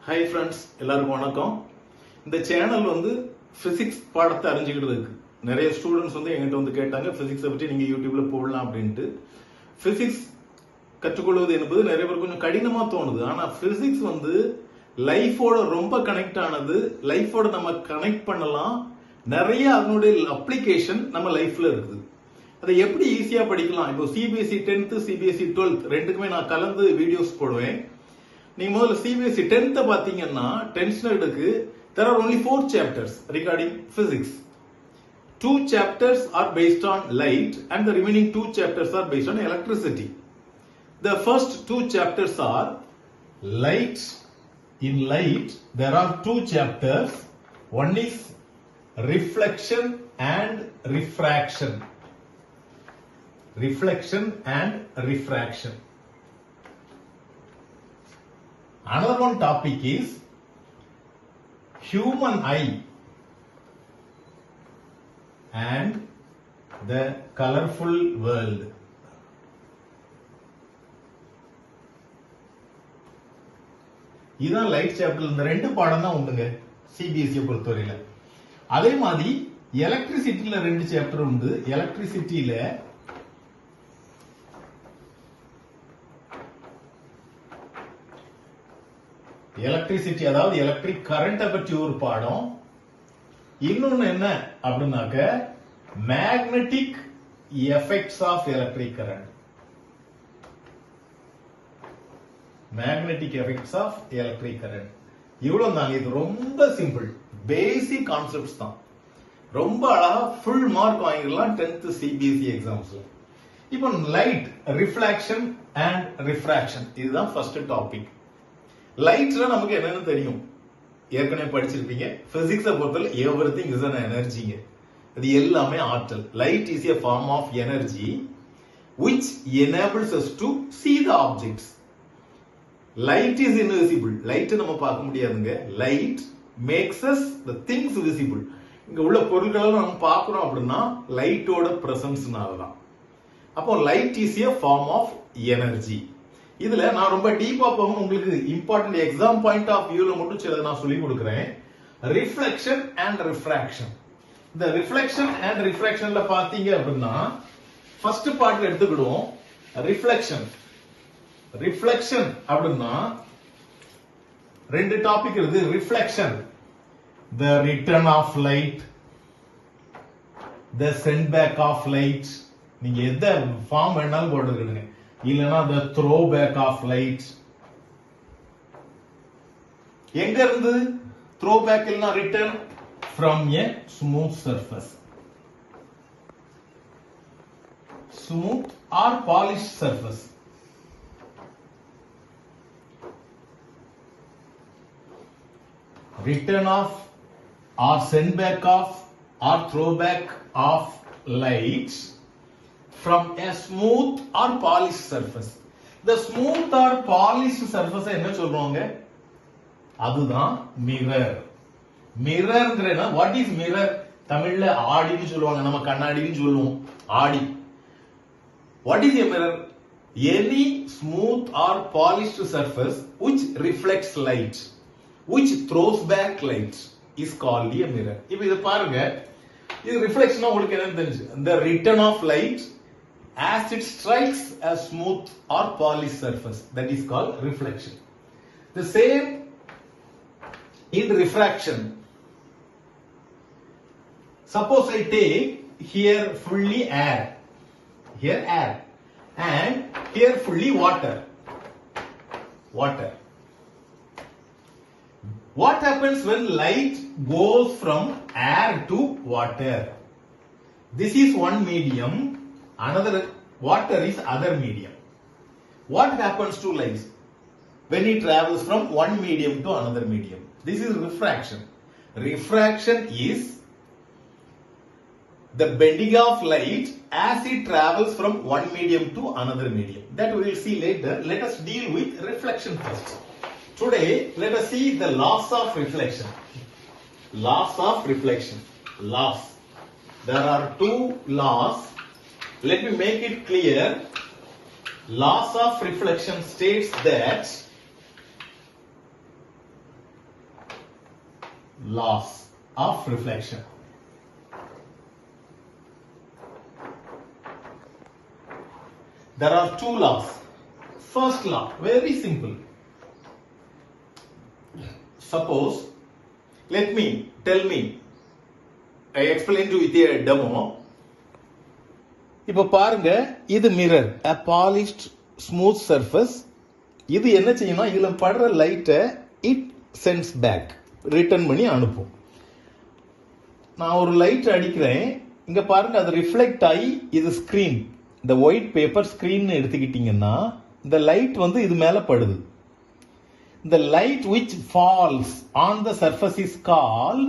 Hi friends, எல்லாருக்கும் வணக்கம். இந்த சேனல் வந்து பிசிக்ஸ் பாடத்தை அறிஞ்சிக்கிறதுக்கு நிறைய ஸ்டூடெண்ட்ஸ் வந்து எங்கிட்ட வந்து கேட்டாங்க பிசிக்ஸை பற்றி நீங்க யூடியூப்ல போடலாம் அப்படின்ட்டு. பிசிக்ஸ் கற்றுக்கொள்வது என்பது நிறைய பேர் கொஞ்சம் கடினமா தோணுது. ஆனா பிசிக்ஸ் வந்து லைஃபோட ரொம்ப கனெக்ட் ஆனது. லைஃபோட நம்ம கனெக்ட் பண்ணலாம். நிறைய அதனுடைய அப்ளிகேஷன் நம்ம லைஃப்ல இருக்குது. அதை எப்படி ஈஸியா படிக்கலாம்? இப்போ சிபிஎஸ்இ 10th சிபிஎஸ்இ 12th ரெண்டுக்குமே நான் கலந்து வீடியோஸ் போடுவேன். நீங்க முதல்ல சிபிஎஸ்இ 10th பாத்தீங்கன்னா 10th ஸ்டாண்டர்டுக்கு there are only 4 chapters regarding physics. 2 chapters are based on light and the remaining 2 chapters are based on electricity. The first 2 chapters are light. In light there are 2 chapters. One is reflection and refraction. Reflection and refraction. Another one topic is human eye and the colorful world. இதான் light chapter. இந்த ரெண்டு பாடம் தான் உண்டுங்க CBSE பொறுத்தவரையில. அதே மாதிரி எலக்ட்ரிசிட்டியில 2 chapter உண்டு. எலக்ட்ரிசிட்டியில எலக்ட்ரிசிட்டி அதாவது எலக்ட்ரிக் கரண்ட் பற்றி ஒரு பாடம். இன்னொன்னு என்ன அப்படின்னாக்க magnetic effects of electric current. Magnetic effects of electric current. இவ்வளவு தாங்க. இது ரொம்ப சிம்பிள், பேசிக் கான்செப்ட்ஸ் தான். ரொம்ப அழகா ஃபுல் மார்க் வாங்கிடலாம் 10th சிபிஎஸ்இ எக்ஸாம்ஸ்ல. இப்போ லைட், ரிஃப்ளாக்ஷன் அண்ட் ரிஃப்ராக்ஷன், இதுதான் ஃபர்ஸ்ட் டாபிக். லைட்ல நமக்கு என்னன்னு தெரியும், ஏற்கனவே படிச்சிருப்பீங்க. பிசிக்ஸை பொறுத்தவரை எவ்ரிதிங் இஸ் an எனர்ஜிங்க. அது எல்லாமே ஆற்றல். Light is a form of energy which enables us to see the objects. Light is invisible. Light நம்ம பார்க்க முடியாதுங்க. Light makes us the things visible. இங்க உள்ள பொருட்களை நம்ம பார்க்கிறோம் அப்படின்னா லைட்டோட பிரசன்ஸ்னால தான். அப்போ light is a form of energy. இதுல நான் ரொம்ப டீப்பா போகும், உங்களுக்கு இம்பார்ட்டன்ட் எக்ஸாம் பாயிண்ட் ஆஃப் வியூல மட்டும் சில நான் சொல்லி கொடுக்கிறேன். Reflection and refraction. இந்த ரிஃப்ளெக்ஷன் அண்ட் ரிஃப்ராக்ஷன்ல பாத்தீங்க அப்படின்னா ஃபர்ஸ்ட் பார்ட் எடுத்துக்கிடுவோம். ரிஃப்ளெக்ஷன். ரிஃப்ளெக்ஷன் அப்படின்னா 2 டாபிக் இருக்கு. Reflection, the return of light, the send back of light. நீங்க எந்த ஃபார்ம் வேணாலும் போட்டுக்கிடுங்க. இல்லனா the throw back of light. எங்க இருந்து throw back இல்லனா return? From a smooth surface. Smooth or polished surface. Return of or send back of or throw back of light from a smooth or polished surface. The smooth or polished surface என்ன சொல்றாங்க? அதுதான் mirror. மிரர்ங்கறனா what is mirror? தமிழ்ல ஆடின்னு சொல்லுவாங்க, நம்ம கண்ணாடின்னு சொல்லுவோம். ஆடி. What is a mirror? Any smooth or polished surface which reflects light, which throws back light is called a mirror. இப்போ இத பாருங்க. இது ரிஃப்ளெக்ஷன் உங்களுக்கு என்ன தெரிஞ்சு? The return of light as it strikes a smooth or polished surface, that is called reflection. The same in refraction. Suppose I take here fully air, here air, and here fully water. Water. What happens when light goes from air to water? This is one medium. Another water is other medium. What happens to light when it travels from one medium to another medium? This is refraction. Refraction is the bending of light as it travels from one medium to another medium. That we will see later. Let us deal with reflection first. Today let us see the laws of reflection. Laws of reflection. Laws. There are 2 laws. Let me make it clear. Laws of reflection states that laws of reflection. There are two laws. First law, very simple. Suppose, tell me, I explain to you with a demo. இப்போ பாருங்க, இது mirror, a polished smooth surface. இது என்ன செய்யணும், இதுல படுற லைட்டை it sends back, return பண்ணி அனுப்பும். நான் ஒரு லைட் அடிக்கிறேன், இங்க பாருங்க, அது ரிஃப்ளெக்ட் ஆகி இது ஸ்கிரீன், இந்த ஒயிட் பேப்பர் ஸ்கிரீன் எடுத்துக்கிட்டீங்கன்னா இந்த லைட் வந்து இது மேல படுது. The light which falls on the surface is called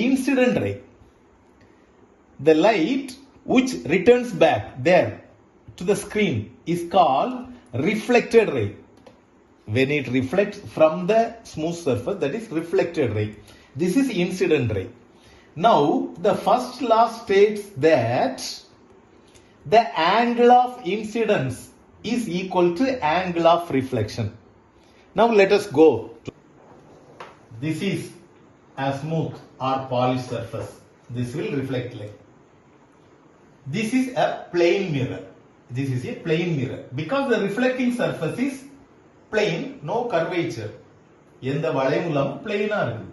incident ray. The light which returns back there to the screen is called reflected ray. When it reflects from the smooth surface, that is reflected ray. This is incident ray. Now, the first law states that the angle of incidence is equal to angle of reflection. Now let us go. This is a smooth or polished surface. This will reflect light. This is a plane mirror. This is a plane mirror. Because the reflecting surface is plane, no curvature. எந்த வளைவுலாம் பிளேனா இருக்கு.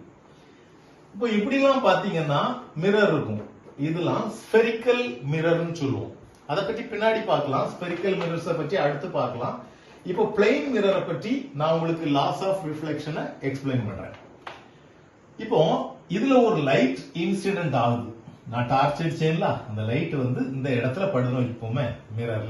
இப்போ இப்படிலாம் பாத்தீங்கன்னா mirror இருக்கும். இதெல்லாம் spherical மிரர்னு சொல்லுவோம். அதை பற்றி பின்னாடி பார்க்கலாம். ஸ்பெரிக்கல் மிரர்ஸை பற்றி அடுத்து பார்க்கலாம். இப்போ பிளெயின் மிரரை பற்றி நான் உங்களுக்கு லாஸ் ஆஃப் ரிஃப்ளெக்ஷனை எக்ஸ்பிளைன் பண்றேன். இப்போ இதுல ஒரு லைட் இன்சிடென்ட் ஆகுது. நான் டார்ச் அடிச்சேன்ல, அந்த லைட் வந்து இந்த இடத்துல படுறோம் இப்போமே மிரர்ல.